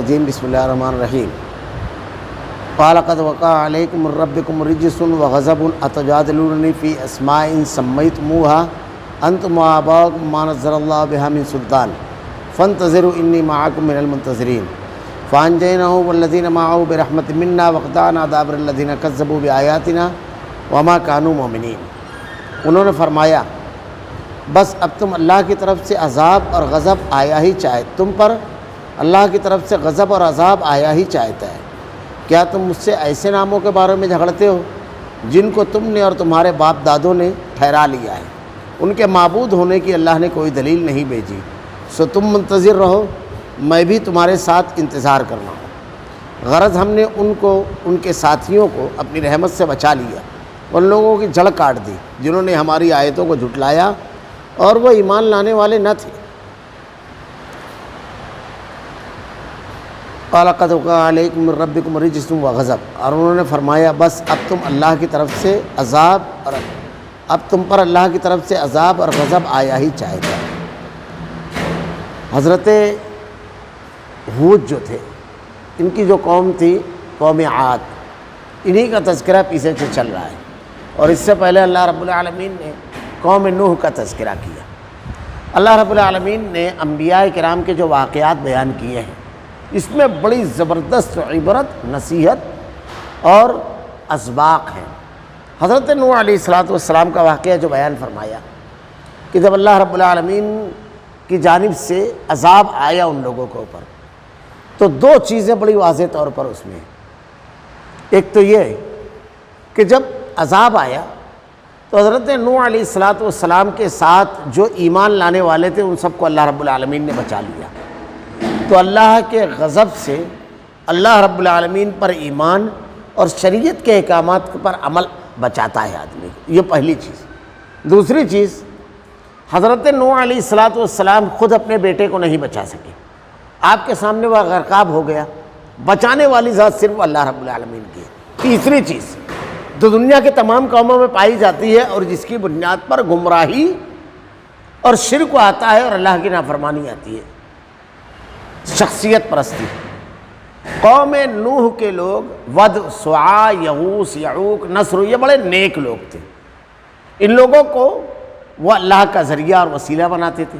الرجیم بسم اللہ الرحمن الرحیم قال قد وقع علیکم من ربکم رجس وغضب اتجادلوننی فی اسماء سمیتموها انتم وآباؤکم ما نزل اللہ بها من سلطان فانتظروا انی معکم من المنتظرین فانجیناہ والذین معه برحمت منا وقطعنا دابر الذین کذبوا بآیاتنا وما كانوا مؤمنین۔ انہوں نے فرمایا بس اب تم اللہ کی طرف سے عذاب اور غضب آیا ہی چاہے، تم پر اللہ کی طرف سے غضب اور عذاب آیا ہی چاہتا ہے۔ کیا تم مجھ سے ایسے ناموں کے بارے میں جھگڑتے ہو جن کو تم نے اور تمہارے باپ دادوں نے ٹھہرا لیا ہے؟ ان کے معبود ہونے کی اللہ نے کوئی دلیل نہیں بھیجی، سو تم منتظر رہو، میں بھی تمہارے ساتھ انتظار کرنا ہوں۔ غرض ہم نے ان کو، ان کے ساتھیوں کو اپنی رحمت سے بچا لیا، ان لوگوں کی جڑ کاٹ دی جنہوں نے ہماری آیتوں کو جھٹلایا اور وہ ایمان لانے والے نہ تھے۔ قال قد وقع علیکم من ربکم رجس وغضب، اور انہوں نے فرمایا بس اب تم اللہ کی طرف سے عذاب اور اب تم پر اللہ کی طرف سے عذاب اور غضب آیا ہی چاہے گا۔ حضرت ہود جو تھے، ان کی جو قوم تھی قوم عاد، انہی کا تذکرہ پیچھے سے چل رہا ہے، اور اس سے پہلے اللہ رب العالمین نے قوم نوح کا تذکرہ کیا۔ اللہ رب العالمین نے انبیاء کرام کے جو واقعات بیان کیے ہیں، اس میں بڑی زبردست عبرت، نصیحت اور اسباق ہیں۔ حضرت نوح علیہ السلام کا واقعہ جو بیان فرمایا کہ جب اللہ رب العالمین کی جانب سے عذاب آیا ان لوگوں کے اوپر، تو دو چیزیں بڑی واضح طور پر اس میں ہیں۔ ایک تو یہ کہ جب عذاب آیا تو حضرت نوح علیہ السلام کے ساتھ جو ایمان لانے والے تھے ان سب کو اللہ رب العالمین نے بچا لیا۔ تو اللہ کے غضب سے اللہ رب العالمین پر ایمان اور شریعت کے احکامات پر عمل بچاتا ہے آدمی کو، یہ پہلی چیز۔ دوسری چیز، حضرت نوح علیہ السلام خود اپنے بیٹے کو نہیں بچا سکے، آپ کے سامنے وہ غرقاب ہو گیا، بچانے والی ذات صرف اللہ رب العالمین کی ہے۔ تیسری چیز جو دنیا کے تمام قوموں میں پائی جاتی ہے اور جس کی بنیاد پر گمراہی اور شرک آتا ہے اور اللہ کی نافرمانی آتی ہے، شخصیت پرستی۔ قوم نوح کے لوگ ود، سواع، یغوث، یعوق، نصر، یہ بڑے نیک لوگ تھے۔ ان لوگوں کو وہ اللہ کا ذریعہ اور وسیلہ بناتے تھے۔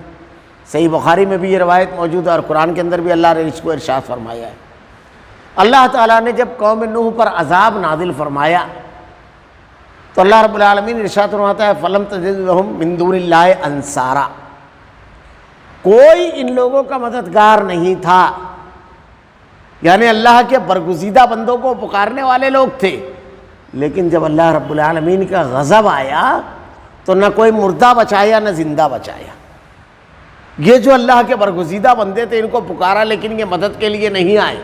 صحیح بخاری میں بھی یہ روایت موجود ہے اور قرآن کے اندر بھی اللہ نے اس کو ارشاد فرمایا ہے۔ اللہ تعالیٰ نے جب قوم نوح پر عذاب نازل فرمایا تو اللہ رب العالمین ارشاد فرماتا ہے فَلَمْ تَجِدْ لَهُم مِّن دُونِ اللَّهِ أَنصَارًا، کوئی ان لوگوں کا مددگار نہیں تھا، یعنی اللہ کے برگزیدہ بندوں کو پکارنے والے لوگ تھے، لیکن جب اللہ رب العالمین کا غضب آیا تو نہ کوئی مردہ بچایا نہ زندہ بچایا۔ یہ جو اللہ کے برگزیدہ بندے تھے ان کو پکارا لیکن یہ مدد کے لیے نہیں آئے،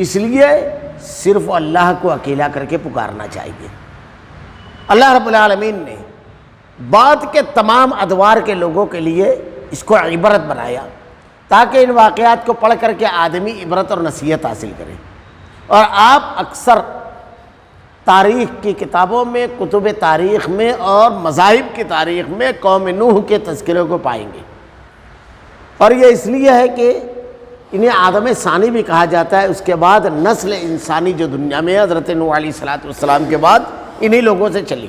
اس لیے صرف اللہ کو اکیلا کر کے پکارنا چاہیے۔ اللہ رب العالمین نے بعد کے تمام ادوار کے لوگوں کے لیے اس کو عبرت بنایا تاکہ ان واقعات کو پڑھ کر کے آدمی عبرت اور نصیحت حاصل کرے۔ اور آپ اکثر تاریخ کی کتابوں میں، کتب تاریخ میں اور مذاہب کی تاریخ میں قوم نوح کے تذکرے کو پائیں گے، اور یہ اس لیے ہے کہ انہیں آدم ثانی بھی کہا جاتا ہے۔ اس کے بعد نسل انسانی جو دنیا میں حضرت نوح علیہ السلام کے بعد انہی لوگوں سے چلی۔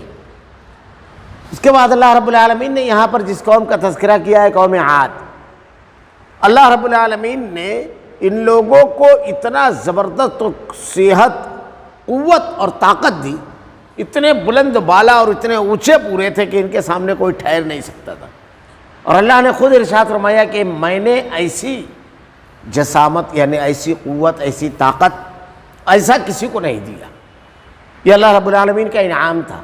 اس کے بعد اللہ رب العالمین نے یہاں پر جس قوم کا تذکرہ کیا ہے قوم عاد، اللہ رب العالمین نے ان لوگوں کو اتنا زبردست صحت، قوت اور طاقت دی، اتنے بلند بالا اور اتنے اونچے پورے تھے کہ ان کے سامنے کوئی ٹھہر نہیں سکتا تھا۔ اور اللہ نے خود ارشاد فرمایا کہ میں نے ایسی جسامت، یعنی ایسی قوت، ایسی طاقت ایسا کسی کو نہیں دیا۔ یہ اللہ رب العالمین کا انعام تھا۔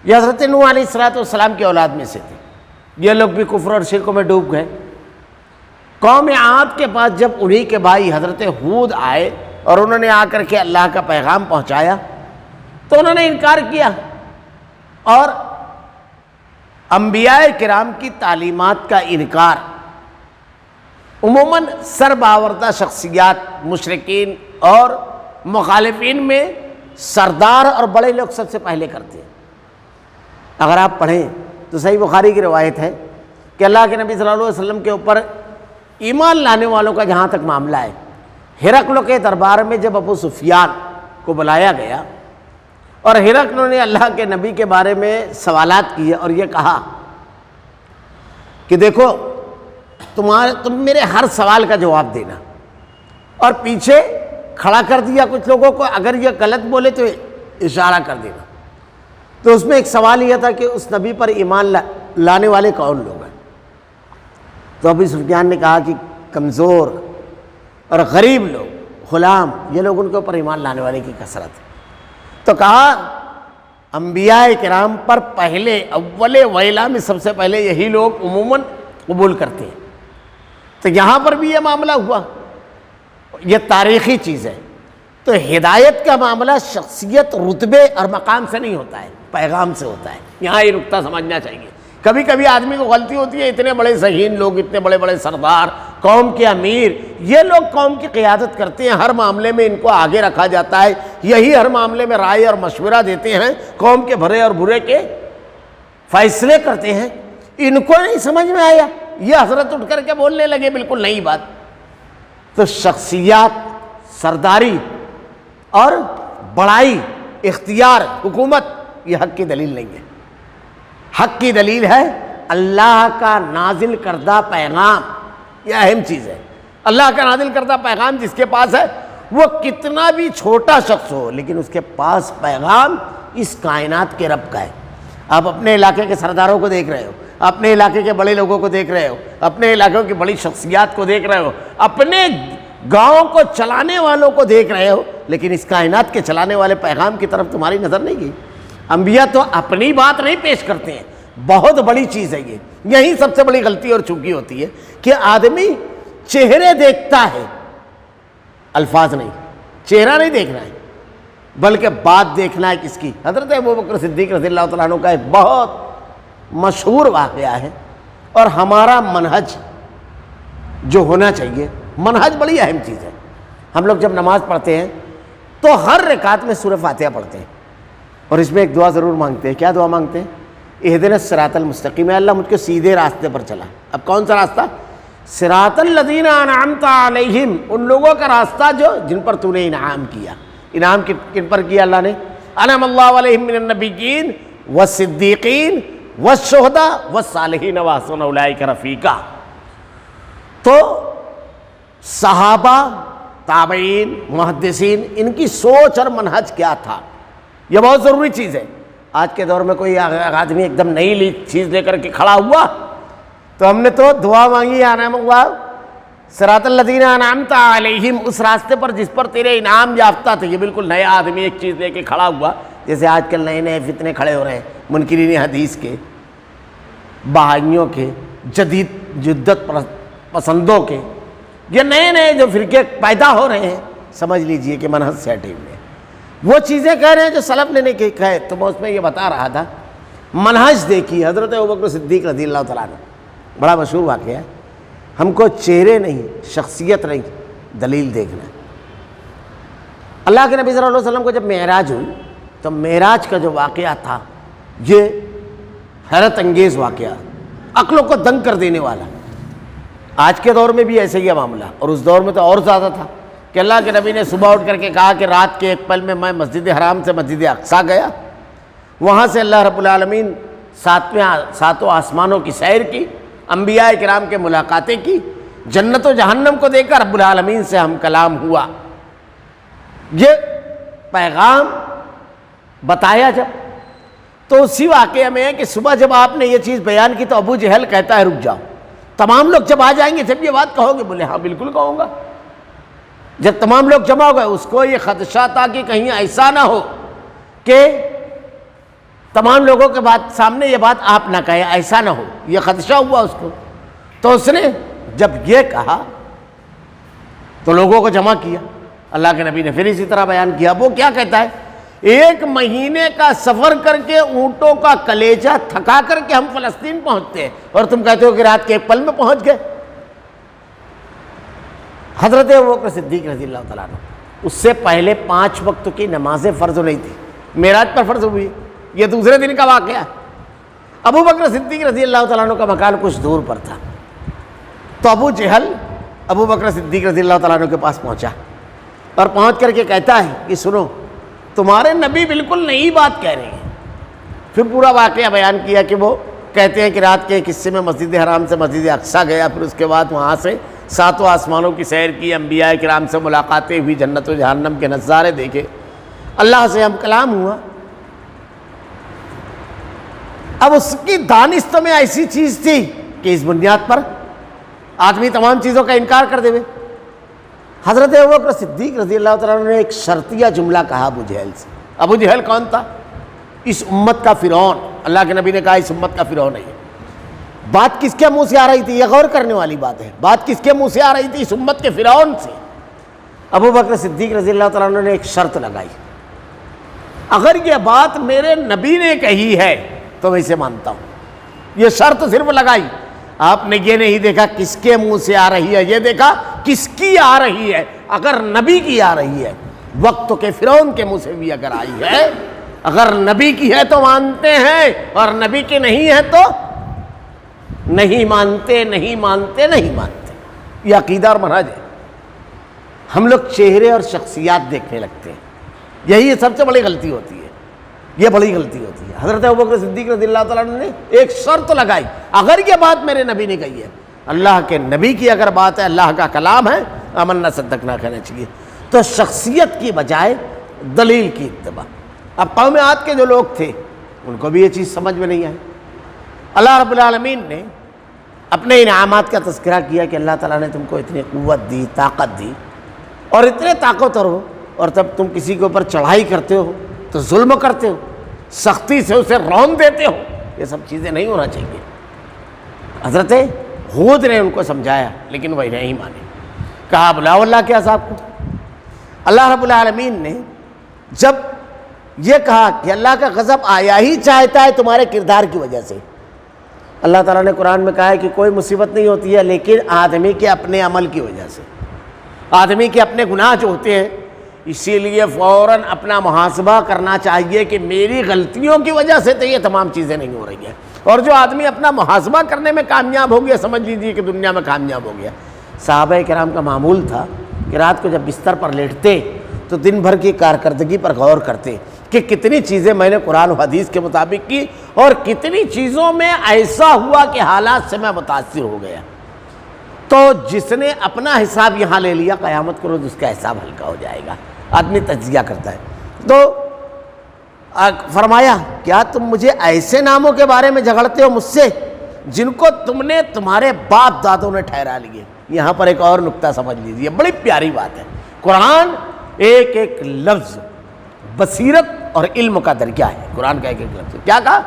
یہ حضرت نوح علیہ السلام کی اولاد میں سے تھے، یہ لوگ بھی کفر اور شرک میں ڈوب گئے۔ قوم عاد کے بعد جب انہی کے بھائی حضرت ہود آئے اور انہوں نے آ کر کے اللہ کا پیغام پہنچایا تو انہوں نے انکار کیا، اور انبیاء کرام کی تعلیمات کا انکار عموماً سرباوردہ شخصیات، مشرکین اور مخالفین میں سردار اور بڑے لوگ سب سے پہلے کرتے ہیں۔ اگر آپ پڑھیں تو صحیح بخاری کی روایت ہے کہ اللہ کے نبی صلی اللہ علیہ وسلم کے اوپر ایمان لانے والوں کا جہاں تک معاملہ ہے، ہرقل کے دربار میں جب ابو سفیان کو بلایا گیا اور ہرقل نے اللہ کے نبی کے بارے میں سوالات کیے اور یہ کہا کہ دیکھو تم میرے ہر سوال کا جواب دینا، اور پیچھے کھڑا کر دیا کچھ لوگوں کو، اگر یہ غلط بولے تو اشارہ کر دینا۔ تو اس میں ایک سوال یہ تھا کہ اس نبی پر ایمان لانے والے کون لوگ ہیں؟ تو ابو سفیان نے کہا کہ کمزور اور غریب لوگ، غلام، یہ لوگ ان کے اوپر ایمان لانے والے کی کثرت ہے۔ تو کہا انبیاء کرام پر پہلے اول ویلا میں سب سے پہلے یہی لوگ عموماً قبول کرتے ہیں۔ تو یہاں پر بھی یہ معاملہ ہوا، یہ تاریخی چیز ہے۔ تو ہدایت کا معاملہ شخصیت، رتبے اور مقام سے نہیں ہوتا ہے، پیغام سے ہوتا ہے۔ یہاں یہ نقطہ سمجھنا چاہیے۔ کبھی کبھی آدمی کو غلطی ہوتی ہے، اتنے بڑے ذہین لوگ، اتنے بڑے بڑے سردار، قوم کے امیر، یہ لوگ قوم کی قیادت کرتے ہیں، ہر معاملے میں ان کو آگے رکھا جاتا ہے، یہی ہر معاملے میں رائے اور مشورہ دیتے ہیں، قوم کے بھلے اور برے کے فیصلے کرتے ہیں۔ ان کو نہیں سمجھ میں آیا، یہ حضرت اٹھ کر کے بولنے لگے بالکل نئی بات۔ تو شخصیات، سرداری اور بڑائی، اختیار، حکومت، یہ حق کی دلیل نہیں ہے۔ حق کی دلیل ہے اللہ کا نازل کردہ پیغام، یہ اہم چیز ہے۔ اللہ کا نازل کردہ پیغام جس کے پاس ہے، وہ کتنا بھی چھوٹا شخص ہو، لیکن اس کے پاس پیغام اس کائنات کے رب کا ہے۔ آپ اپنے علاقے کے سرداروں کو دیکھ رہے ہو، اپنے علاقے کے بڑے لوگوں کو دیکھ رہے ہو، اپنے علاقوں کی بڑی شخصیات کو دیکھ رہے ہو، اپنے گاؤں کو چلانے والوں کو دیکھ رہے ہو، لیکن اس کائنات کے چلانے والے پیغام کی طرف تمہاری نظر نہیں گئی۔ انبیاء تو اپنی بات نہیں پیش کرتے ہیں، بہت بڑی چیز ہے یہ۔ یہی سب سے بڑی غلطی اور چوکی ہوتی ہے کہ آدمی چہرے دیکھتا ہے، الفاظ نہیں، چہرہ نہیں دیکھنا ہے، بلکہ بات دیکھنا ہے کس کی۔ حضرت ابوبکر صدیق رضی اللہ تعالیٰ عنہ کا ایک بہت مشہور واقعہ ہے، اور ہمارا منہج جو ہونا چاہیے، منہج بڑی اہم چیز ہے۔ ہم لوگ جب نماز پڑھتے ہیں تو ہر رکعت میں سورہ فاتحہ پڑھتے ہیں، اور اس میں ایک دعا ضرور مانگتے ہیں۔ کیا دعا مانگتے ہیں؟ اہدنا الصراط المستقیم، اللہ مجھ کو سیدھے راستے پر چلا۔ اب کون سا راستہ؟ صراط الذین انعمت علیہم، ان لوگوں کا راستہ جو جن پر تو نے انعام کیا۔ انعام کن پر کیا اللہ نے؟ انعم اللہ علیہم من النبیین والصدیقین والشہداء والصالحین وحسن اولئک رفیقا۔ تو صحابہ، تابعین، محدثین، ان کی سوچ اور منہج کیا تھا، یہ بہت ضروری چیز ہے۔ آج کے دور میں کوئی آدمی ایک دم نئی چیز لے کر کے کھڑا ہوا تو ہم نے تو دعا مانگی، انعم اللہ صراط الذین انعمت علیہم، اس راستے پر جس پر تیرے انعام یافتہ تھے۔ یہ بالکل نیا آدمی ایک چیز لے کے کھڑا ہوا، جیسے آج کل نئے نئے فتنے کھڑے ہو رہے ہیں، منکرین حدیث کے، بہائیوں کے، جدت پسندوں کے، یہ نئے نئے جو فرقے پیدا ہو رہے ہیں، سمجھ لیجئے کہ منہج سے ہٹے ہوئے ہیں۔ وہ چیزیں کہہ رہے ہیں جو سلف نے نہیں کہے۔ تو میں اس میں یہ بتا رہا تھا، منہج دیکھیے حضرت ابوبکر صدیق رضی اللہ تعالیٰ عنہ، بڑا مشہور واقعہ ہے۔ ہم کو چہرے نہیں، شخصیت نہیں، دلیل دیکھنا ہے۔ اللہ کے نبی صلی اللہ علیہ وسلم کو جب معراج ہوئی تو معراج کا جو واقعہ تھا، یہ حیرت انگیز واقعہ، عقلوں کو دنگ کر دینے والا۔ آج کے دور میں بھی ایسے ہی ہے معاملہ، اور اس دور میں تو اور زیادہ تھا کہ اللہ کے نبی نے صبح اٹھ کر کے کہا کہ رات کے ایک پل میں مسجد حرام سے مسجد اقصیٰ گیا، وہاں سے اللہ رب العالمین ساتوں آسمانوں کی سیر کی، انبیاء کرام کے ملاقاتیں کی، جنت و جہنم کو دیکھ کر رب العالمین سے ہم کلام ہوا۔ یہ پیغام بتایا جب، تو اسی واقعہ میں ہے کہ صبح جب آپ نے یہ چیز بیان کی تو ابو جہل کہتا ہے رک جاؤ، تمام لوگ جب آ جائیں گے جب یہ بات کہو گے؟ بولے ہاں بالکل کہوں گا۔ جب تمام لوگ جمع ہو گئے، اس کو یہ خدشہ تھا کہ کہیں ایسا نہ ہو کہ تمام لوگوں کے بعد سامنے یہ بات آپ نہ کہیں، ایسا نہ ہو، یہ خدشہ ہوا اس کو۔ تو اس نے جب یہ کہا تو لوگوں کو جمع کیا، اللہ کے نبی نے پھر اسی طرح بیان کیا۔ وہ کیا کہتا ہے؟ 1 مہینے کا سفر کر کے اونٹوں کا کلیجہ تھکا کر کے ہم فلسطین پہنچتے ہیں، اور تم کہتے ہو کہ رات کے ایک پل میں پہنچ گئے۔ حضرت ابوبکر صدیق رضی اللہ تعالیٰ عنہ، اس سے پہلے 5 وقت کی نمازیں فرض نہیں تھی، معراج پر فرض ہوئی، یہ دوسرے دن کا واقعہ ہے۔ ابوبکر صدیق رضی اللہ تعالیٰ عنہ کا مکان کچھ دور پر تھا، تو ابو جہل ابوبکر صدیق رضی اللہ تعالیٰ عنہ کے پاس پہنچا اور پہنچ کر کے کہتا ہے کہ سنو تمہارے نبی بالکل نئی بات کہہ رہے ہیں۔ پھر پورا واقعہ بیان کیا کہ وہ کہتے ہیں کہ رات کے ایک حصے میں مسجد حرام سے مسجد اقصیٰ گیا، پھر اس کے بعد وہاں سے 7 آسمانوں کی سیر کی، انبیاء کرام سے ملاقاتیں ہوئی، جنت و جہنم کے نظارے دیکھے، اللہ سے ہم کلام ہوا۔ اب اس کی دانست میں ایسی چیز تھی کہ اس بنیاد پر آدمی تمام چیزوں کا انکار کر دے۔ حضرت ابوبکر صدیق رضی اللہ تعالیٰ عنہ نے ایک شرطیہ جملہ کہا ابو جہل سے۔ ابو جہل کون تھا؟ اس امت کا فرعون۔ اللہ کے نبی نے کہا اس امت کا فرعون ہے۔ بات کس کے منہ سے آ رہی تھی؟ یہ غور کرنے والی بات ہے۔ بات کس کے منہ سے آ رہی تھی؟ اس امت کے فرعون سے۔ ابوبکر صدیق رضی اللہ تعالیٰ عنہ نے ایک شرط لگائی، اگر یہ بات میرے نبی نے کہی ہے تو میں اسے مانتا ہوں۔ یہ شرط صرف لگائی۔ آپ نے یہ نہیں دیکھا کس کے منہ سے آ رہی ہے، یہ دیکھا کس کی آ رہی ہے۔ اگر نبی کی آ رہی ہے، وقت کے فرعون کے منہ سے بھی اگر آئی ہے، اگر نبی کی ہے تو مانتے ہیں، اور نبی کی نہیں ہے تو نہیں مانتے، نہیں مانتے، نہیں مانتے۔ یہ عقیدہ اور منہج ہے۔ ہم لوگ چہرے اور شخصیات دیکھنے لگتے ہیں، یہی سب سے بڑی غلطی ہوتی ہے، یہ بڑی غلطی ہوتی ہے۔ حضرت ابوبکر صدیق رضی اللہ تعالیٰ عنہ نے ایک شرط لگائی، اگر یہ بات میرے نبی نے کہی ہے، اللہ کے نبی کی اگر بات ہے، اللہ کا کلام ہے، آمنا صدقنا کہنا چاہیے۔ تو شخصیت کی بجائے دلیل کی اتباع۔ اب قوم عاد کے جو لوگ تھے ان کو بھی یہ چیز سمجھ میں نہیں آئی۔ اللہ رب العالمین نے اپنے انعامات کا تذکرہ کیا کہ اللہ تعالیٰ نے تم کو اتنی قوت دی، طاقت دی، اور اتنے طاقتور ہو، اور تب تم کسی کے اوپر چڑھائی کرتے ہو تو ظلم کرتے ہو، سختی سے اسے رون دیتے ہو۔ یہ سب چیزیں نہیں ہونا چاہیے۔ حضرت ہود نے ان کو سمجھایا لیکن وہ نہیں مانے، کہا بلاؤ اللہ کے عذاب کو۔ اللہ رب العالمین نے جب یہ کہا کہ اللہ کا غضب آیا ہی چاہتا ہے تمہارے کردار کی وجہ سے، اللہ تعالیٰ نے قرآن میں کہا ہے کہ کوئی مصیبت نہیں ہوتی ہے لیکن آدمی کے اپنے عمل کی وجہ سے، آدمی کے اپنے گناہ جو ہوتے ہیں، اسی لیے فوراً اپنا محاسبہ کرنا چاہیے کہ میری غلطیوں کی وجہ سے تو یہ تمام چیزیں نہیں ہو رہی ہیں۔ اور جو آدمی اپنا محاسبہ کرنے میں کامیاب ہو گیا، سمجھ لیجیے کہ دنیا میں کامیاب ہو گیا۔ صحابہ کرام کا معمول تھا کہ رات کو جب بستر پر لیٹتے تو دن بھر کی کارکردگی پر غور کرتے کہ کتنی چیزیں میں نے قرآن و حدیث کے مطابق کی، اور کتنی چیزوں میں ایسا ہوا کہ حالات سے میں متاثر ہو گیا۔ تو جس نے اپنا حساب یہاں لے لیا، قیامت کو روز اس کا حساب ہلکا ہو جائے گا۔ آدمی تجزیہ کرتا ہے۔ تو فرمایا کیا تم مجھے ایسے ناموں کے بارے میں جھگڑتے ہو مجھ سے جن کو تم نے تمہارے باپ دادوں نے ٹھہرا لیے؟ یہاں پر ایک اور نکتہ سمجھ لیجیے، بڑی پیاری بات ہے۔ قرآن ایک ایک لفظ بصیرت اور علم کا درجہ ہے۔ قرآن کا ایک ایک لفظ کیا کہا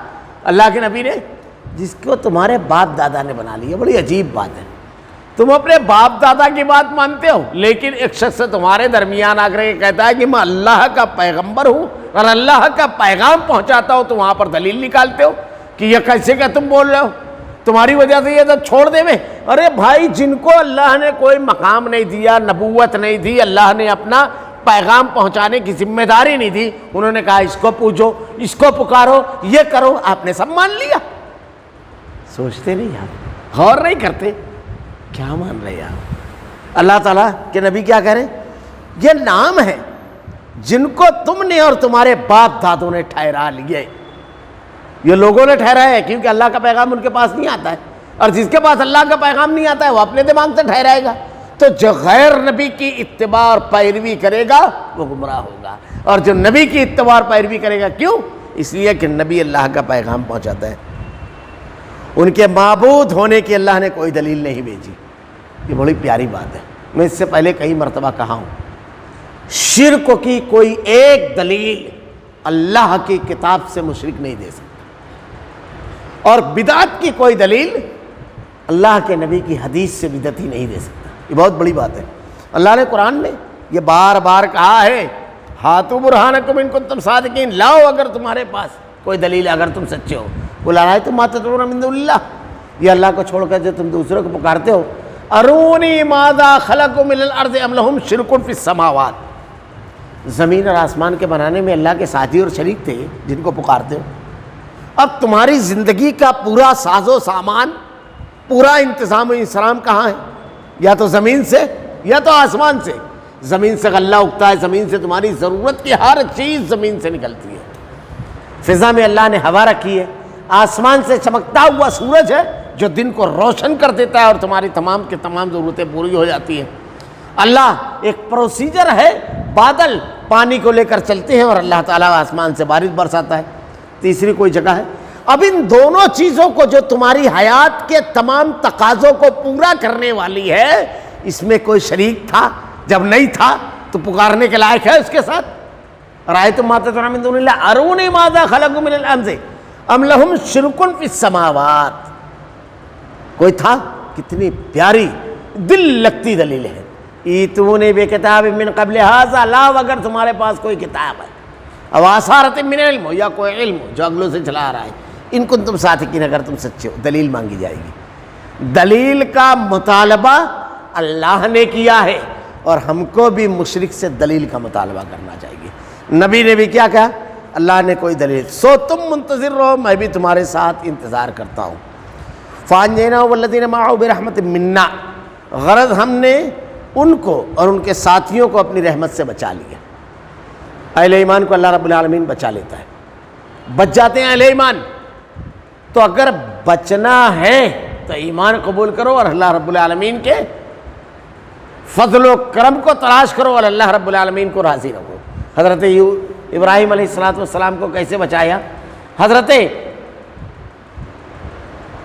اللہ کے نبی نے؟ جس کو تمہارے باپ دادا نے بنا لیا۔ بڑی عجیب بات ہے، تم اپنے باپ دادا کی بات مانتے ہو، لیکن ایک شخص تمہارے درمیان آ کر کہتا ہے کہ میں اللہ کا پیغمبر ہوں اور اللہ کا پیغام پہنچاتا ہوں، تو وہاں پر دلیل نکالتے ہو کہ یہ کیسے کہ تم بول رہے ہو، تمہاری وجہ سے یہ سب چھوڑ دے میں۔ ارے بھائی، جن کو اللہ نے کوئی مقام نہیں دیا، نبوت نہیں دی، اللہ نے اپنا پیغام پہنچانے کی ذمہ داری نہیں دی، انہوں نے کہا اس کو پوچھو، اس کو پکارو، یہ کرو، آپ نے سب مان لیا۔ سوچتے نہیں آپ، غور نہیں کرتے، کیا مان رہے آپ؟ اللہ تعالیٰ کے نبی کیا کہہ رہے ہیں؟ یہ نام ہے جن کو تم نے اور تمہارے باپ دادوں نے ٹھہرا لیے۔ یہ لوگوں نے ٹھہرایا ہے کیونکہ اللہ کا پیغام ان کے پاس نہیں آتا ہے، اور جس کے پاس اللہ کا پیغام نہیں آتا ہے وہ اپنے دماغ سے ٹھہرائے گا۔ تو جو غیر نبی کی اتباع اور پیروی کرے گا وہ گمراہ ہوگا، اور جو نبی کی اتباع اور پیروی کرے گا، کیوں؟ اس لیے کہ نبی اللہ کا پیغام پہنچاتا ہے، ان کے معبود ہونے کی اللہ نے کوئی دلیل نہیں بھیجی۔ یہ بڑی پیاری بات ہے۔ میں اس سے پہلے کئی مرتبہ کہا ہوں، شرک کی کوئی ایک دلیل اللہ کی کتاب سے مشرک نہیں دے سکتا، اور بدعت کی کوئی دلیل اللہ کے نبی کی حدیث سے بدعتی نہیں دے سکتا۔ یہ بہت بڑی بات ہے۔ اللہ نے قرآن میں یہ بار بار کہا ہے، ہاتھو برہانکم ان کنتم صادقین، لاؤ اگر تمہارے پاس کوئی دلیل، اگر تم سچے ہو۔ قل ارأیتم ما تدعون من دون اللہ، یہ اللہ کو چھوڑ کر جو تم دوسروں کو پکارتے ہو، ارونی ماذا خلقوا من الارض ام لہم شرک فی السماوات، زمین اور آسمان کے بنانے میں اللہ کے ساتھی اور شریک تھے جن کو پکارتے ہو۔ اب تمہاری زندگی کا پورا ساز و سامان، پورا انتظام و انصرام کہاں ہے؟ یا تو زمین سے یا تو آسمان سے۔ زمین سے غلہ اگتا ہے، زمین سے تمہاری ضرورت کی ہر چیز زمین سے نکلتی ہے۔ فضا میں اللہ نے ہوا رکھی ہے، آسمان سے چمکتا ہوا سورج ہے جو دن کو روشن کر دیتا ہے اور تمہاری تمام کی تمام ضرورتیں پوری ہو جاتی ہیں۔ اللہ ایک پروسیجر ہے، بادل پانی کو لے کر چلتے ہیں اور اللہ تعالیٰ آسمان سے بارش برساتا ہے۔ تیسری کوئی جگہ ہے۔ اب ان دونوں چیزوں کو جو تمہاری حیات کے تمام تقاضوں کو پورا کرنے والی ہے، اس میں کوئی شریک تھا؟ جب نہیں تھا تو پکارنے کے لائق ہے اس کے ساتھ؟ رأیتم ما تدعون من دون اللہ ارونی ماذا خلقوا من الارض ام لہم شرک فی السماوات۔ کوئی تھا؟ کتنی پیاری دل لگتی دلیل ہے۔ ایتونی بکتاب من قبل ھذا، لاؤ اگر تمہارے پاس کوئی کتاب ہے، او آثارۃ من علم، یا کوئی علم جو اگلوں سے چلا آ رہا ہے، ان کنتم صادقین، اگر تم سچے ہو۔ دلیل مانگی جائے گی۔ دلیل کا مطالبہ اللہ نے کیا ہے اور ہم کو بھی مشرک سے دلیل کا مطالبہ کرنا چاہیے۔ نبی نے بھی کیا کہا؟ اللہ نے کوئی دلیل، سو تم منتظر رہو، میں بھی تمہارے ساتھ انتظار کرتا ہوں۔ فانجیناہ والذین معہ برحمت منا، غرض ہم نے ان کو اور ان کے ساتھیوں کو اپنی رحمت سے بچا لیا۔ اہل ایمان کو اللہ رب العالمین بچا لیتا ہے، بچ جاتے ہیں اہل ایمان۔ تو اگر بچنا ہے تو ایمان قبول کرو اور اللہ رب العالمین کے فضل و کرم کو تلاش کرو اور اللہ رب العالمین کو راضی رکھو۔ حضرت ابراہیم علیہ السلام کو کیسے بچایا؟ حضرت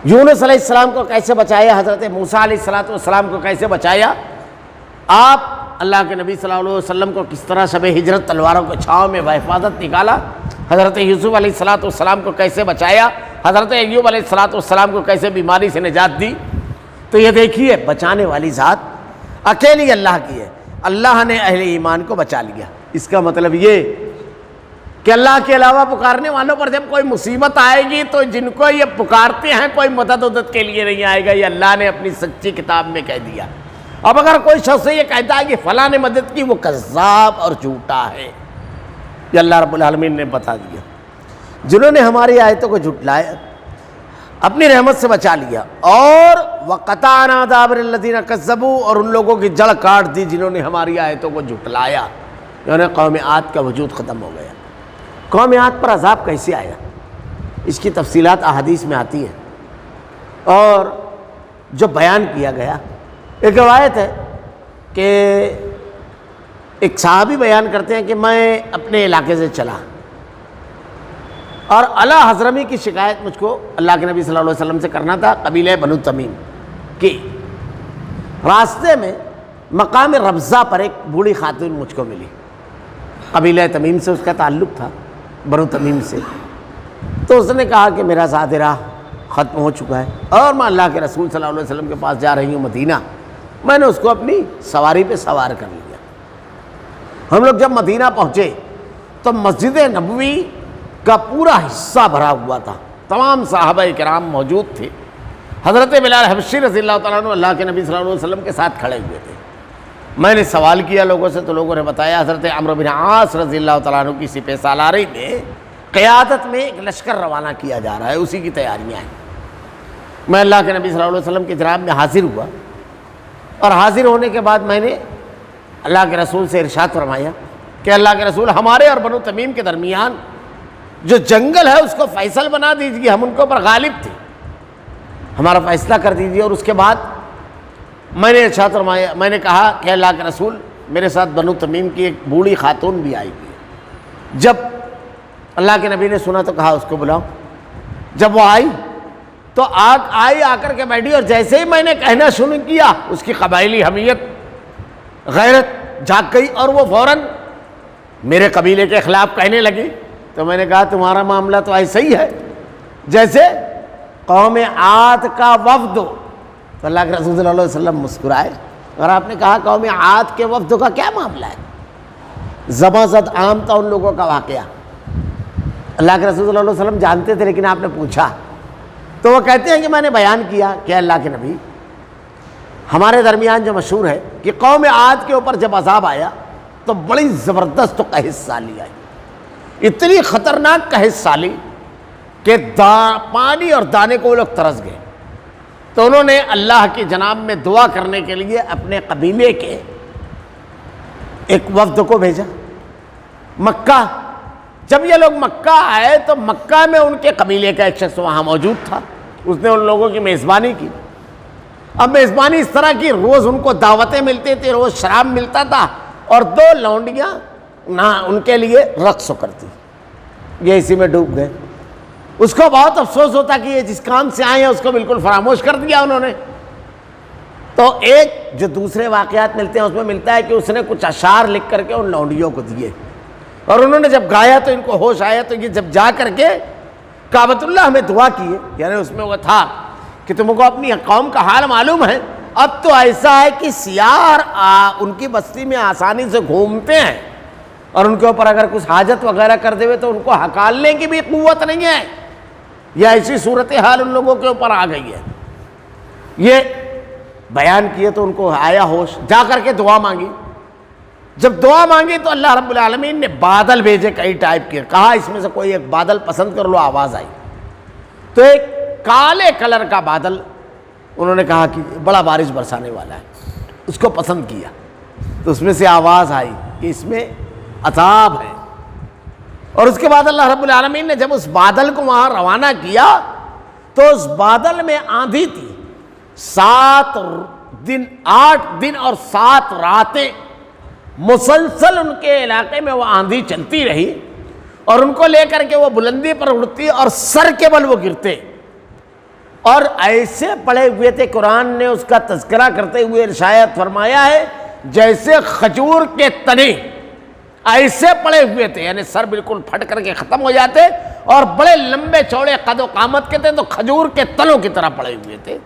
یونس علیہ السلام کو کیسے بچایا؟ حضرت موسیٰ علیہ السلام کو کیسے بچایا؟ آپ اللہ کے نبی صلی اللہ علیہ وسلم کو کس طرح شب ہجرت تلواروں کے چھاؤں میں بحفاظت نکالا؟ حضرت یوسف علیہ السلام کو کیسے بچایا؟ حضرت ایوب علیہ السلام کو کیسے بیماری سے نجات دی؟ تو یہ دیکھیے، بچانے والی ذات اکیلی اللہ کی ہے۔ اللہ نے اہل ایمان کو بچا لیا۔ اس کا مطلب یہ کہ اللہ کے علاوہ پکارنے والوں پر جب کوئی مصیبت آئے گی تو جن کو یہ پکارتے ہیں کوئی مدد کے لیے نہیں آئے گا، یہ اللہ نے اپنی سچی کتاب میں کہہ دیا۔ اب اگر کوئی شخص یہ کہتا ہے کہ فلاں نے مدد کی، وہ کذاب اور جھوٹا ہے، یہ اللہ رب العالمین نے بتا دیا۔ جنہوں نے ہماری آیتوں کو جھٹلایا، اپنی رحمت سے بچا لیا، اور وَقَطَعْنَا دَابِرَ الَّذِينَ كَذَّبُوا، اور ان لوگوں کی جڑ کاٹ دی جنہوں نے ہماری آیتوں کو جھٹلایا، یعنی قوم عاد کا وجود ختم ہو گیا۔ قوم عاد پر عذاب کیسے آیا؟ اس کی تفصیلات احادیث میں آتی ہیں اور جو بیان کیا گیا، ایک روایت ہے کہ ایک صحابی بیان کرتے ہیں کہ میں اپنے علاقے سے چلا اور اعلیٰ حضرمی کی شکایت مجھ کو اللہ کے نبی صلی اللہ علیہ وسلم سے کرنا تھا، قبیلہ بنو تمیم کی۔ راستے میں مقام ربضہ پر ایک بوڑھی خاتون مجھ کو ملی، قبیلہ تمیم سے اس کا تعلق تھا، بنو تمیم سے۔ تو اس نے کہا کہ میرا ذات راہ ختم ہو چکا ہے اور میں اللہ کے رسول صلی اللہ علیہ وسلم کے پاس جا رہی ہوں مدینہ۔ میں نے اس کو اپنی سواری پہ سوار کر لیا۔ ہم لوگ جب مدینہ پہنچے تو مسجد نبوی کا پورا حصہ بھرا ہوا تھا، تمام صحابہ کرام موجود تھے۔ حضرت بلال حبشی رضی اللہ تعالیٰ عنہ اللہ کے نبی صلی اللہ علیہ وسلم کے ساتھ کھڑے ہوئے تھے۔ میں نے سوال کیا لوگوں سے تو لوگوں نے بتایا حضرت عمرو بن عاص رضی اللہ تعالیٰ عنہ کی سپہ سالاری میں قیادت میں ایک لشکر روانہ کیا جا رہا ہے، اسی کی تیاریاں ہیں۔ میں اللہ کے نبی صلی اللہ علیہ وسلم کے جناب میں حاضر ہوا اور حاضر ہونے کے بعد میں نے اللہ کے رسول سے ارشاد فرمایا کہ اللہ کے رسول، ہمارے اور بنو تمیم کے درمیان جو جنگل ہے اس کو فیصل بنا دیجیے، ہم ان کے اوپر غالب تھے، ہمارا فیصلہ کر دیجیے۔ اور اس کے بعد میں نے ارشاد فرمایا، میں نے کہا کہ اللہ کے رسول، میرے ساتھ بنو تمیم کی ایک بوڑھی خاتون بھی آئی ہوئی ہے۔ جب اللہ کے نبی نے سنا تو کہا اس کو بلاؤ۔ جب وہ آئی تو آ کر کے بیٹھی اور جیسے ہی میں نے کہنا شروع کیا اس کی قبائلی حمیت غیرت جاگ گئی اور وہ فوراً میرے قبیلے کے خلاف کہنے لگی۔ تو میں نے کہا تمہارا معاملہ تو ایسا ہی ہے جیسے قوم عاد کا وفد۔ تو اللہ کے رسول صلی اللہ علیہ وسلم مسکرائے اور آپ نے کہا قوم عاد کے وفد کا کیا معاملہ ہے؟ زبردست عام تھا ان لوگوں کا واقعہ، اللہ کے رسول صلی اللہ علیہ وسلم جانتے تھے، لیکن آپ نے پوچھا تو وہ کہتے ہیں کہ میں نے بیان کیا کہ اللہ کے نبی، ہمارے درمیان جو مشہور ہے کہ قوم عاد کے اوپر جب عذاب آیا تو بڑی زبردست قحط سالی آئی، اتنی خطرناک قحط سالی کہ پانی اور دانے کو وہ لوگ ترس گئے۔ تو انہوں نے اللہ کی جناب میں دعا کرنے کے لیے اپنے قبیلے کے ایک وفد کو بھیجا مکہ. جب یہ لوگ مکہ آئے تو مکہ میں ان کے قبیلے کا ایک شخص وہاں موجود تھا. اس نے ان لوگوں کی میزبانی کی. اب میزبانی اس طرح کی، روز ان کو دعوتیں ملتی تھی، روز شراب ملتا تھا، اور 2 لونڈیاں نہ ان کے لیے رقص کرتی. یہ اسی میں ڈوب گئے. اس کو بہت افسوس ہوتا کہ یہ جس کام سے آئے ہیں اس کو بالکل فراموش کر دیا انہوں نے. تو ایک جو دوسرے واقعات ملتے ہیں اس میں ملتا ہے کہ اس نے کچھ اشعار لکھ کر کے ان لونڈیوں کو دیے، اور انہوں نے جب گایا تو ان کو ہوش آیا. تو یہ جب جا کر کے کعبۃ اللہ میں دعا کیے، یعنی اس میں وہ تھا کہ تم کو اپنی قوم کا حال معلوم ہے، اب تو ایسا ہے کہ سیاح ان کی بستی میں آسانی سے گھومتے ہیں، اور ان کے اوپر اگر کچھ حاجت وغیرہ کر دے تو ان کو ہکالنے کی بھی قوت نہیں ہے. یہ ایسی صورتحال ان لوگوں کے اوپر آ گئی ہے. یہ بیان کیے تو ان کو آیا ہوش، جا کر کے دعا مانگی. جب دعا مانگی تو اللہ رب العالمین نے بادل بھیجے کئی ٹائپ کے. کہا اس میں سے کوئی ایک بادل پسند کر لو. آواز آئی تو ایک کالے کلر کا بادل، انہوں نے کہا کہ بڑا بارش برسانے والا ہے. اس کو پسند کیا تو اس میں سے آواز آئی کہ اس میں عذاب ہے. اور اس کے بعد اللہ رب العالمین نے جب اس بادل کو وہاں روانہ کیا تو اس بادل میں آندھی تھی. 8 دن اور 7 راتیں مسلسل ان کے علاقے میں وہ آندھی چلتی رہی، اور ان کو لے کر کے وہ بلندی پر اڑتی اور سر کے بل وہ گرتے. اور ایسے پڑے ہوئے تھے، قرآن نے اس کا تذکرہ کرتے ہوئے ارشاد فرمایا ہے جیسے کھجور کے تنے ایسے پڑے ہوئے تھے، یعنی سر بالکل پھٹ کر کے ختم ہو جاتے، اور بڑے لمبے چوڑے قد و قامت کے تھے، تو کھجور کے تنوں کی طرح پڑے ہوئے تھے.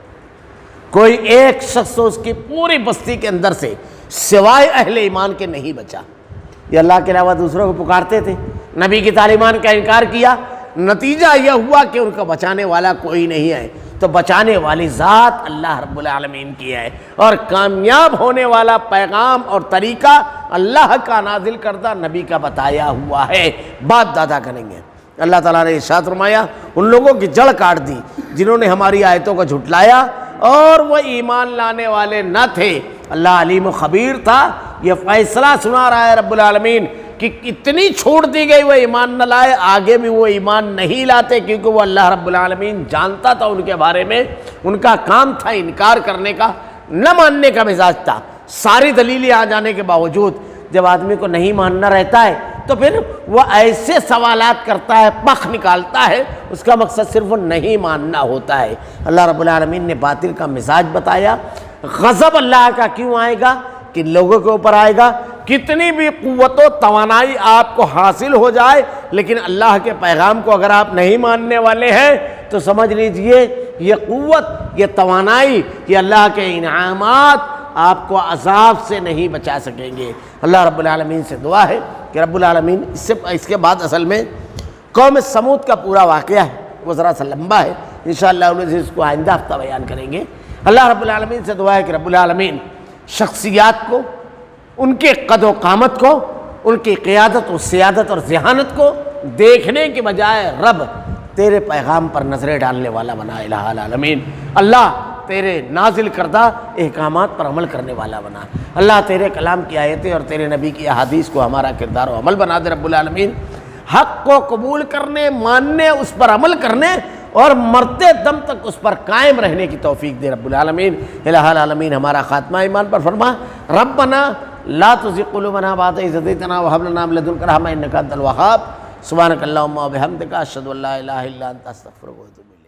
کوئی ایک شخص اس کی پوری بستی کے اندر سے سوائے اہل ایمان کے نہیں بچا. یہ اللہ کے علاوہ دوسروں کو پکارتے تھے، نبی کی تعلیمات کا انکار کیا. نتیجہ یہ ہوا کہ ان کو بچانے والا کوئی نہیں ہے. تو بچانے والی ذات اللہ رب العالمین کی ہے، اور کامیاب ہونے والا پیغام اور طریقہ اللہ کا نازل کردہ نبی کا بتایا ہوا ہے، باپ دادا کا نہیں ہے. اللہ تعالیٰ نے ارشاد فرمایا ان لوگوں کی جڑ کاٹ دی جنہوں نے ہماری آیتوں کو جھٹلایا اور وہ ایمان لانے والے نہ تھے. اللہ علیم و خبیر تھا. یہ فیصلہ سنا رہا ہے رب العالمین کہ اتنی چھوٹ دی گئی وہ ایمان نہ لائے، آگے بھی وہ ایمان نہیں لاتے، کیونکہ وہ اللہ رب العالمین جانتا تھا ان کے بارے میں. ان کا کام تھا انکار کرنے کا، نہ ماننے کا مزاج تھا. ساری دلیلیں آ جانے کے باوجود جب آدمی کو نہیں ماننا رہتا ہے تو پھر وہ ایسے سوالات کرتا ہے، پخ نکالتا ہے. اس کا مقصد صرف وہ نہیں ماننا ہوتا ہے. اللہ رب العالمین نے باطل کا مزاج بتایا. غضب اللہ کا کیوں آئے گا؟ کن لوگوں کے اوپر آئے گا؟ کتنی بھی قوت و توانائی آپ کو حاصل ہو جائے، لیکن اللہ کے پیغام کو اگر آپ نہیں ماننے والے ہیں تو سمجھ لیجئے یہ قوت، یہ توانائی، یہ اللہ کے انعامات آپ کو عذاب سے نہیں بچا سکیں گے. اللہ رب العالمین سے دعا ہے کہ رب العالمین اس کے بعد اصل میں قوم سمود کا پورا واقعہ ہے، وہ ذرا سا لمبا ہے، انشاءاللہ اس کو آئندہ ہفتہ بیان کریں گے. اللہ رب العالمین سے دعا ہے کہ رب العالمین شخصیات کو، ان کے قد و قامت کو، ان کی قیادت و سیادت اور ذہانت کو دیکھنے کے بجائے رب تیرے پیغام پر نظریں ڈالنے والا بنا. الہ العالمین اللہ تیرے نازل کردہ احکامات پر عمل کرنے والا بنا. اللہ تیرے کلام کی آیتیں اور تیرے نبی کی احادیث کو ہمارا کردار و عمل بنا دے. رب العالمین حق کو قبول کرنے، ماننے، اس پر عمل کرنے اور مرتے دم تک اس پر قائم رہنے کی توفیق دے. رب العالمین الہ العالمین ہمارا خاتمہ ایمان پر فرما. ربنا لا تزغ قلوبنا بعد إذ هديتنا وهب لنا من لدنك رحمة إنك أنت الوهاب. سبحانك اللهم وبحمدك أشهد أن لا إله إلا أنت أستغفرك وأتوب إليك.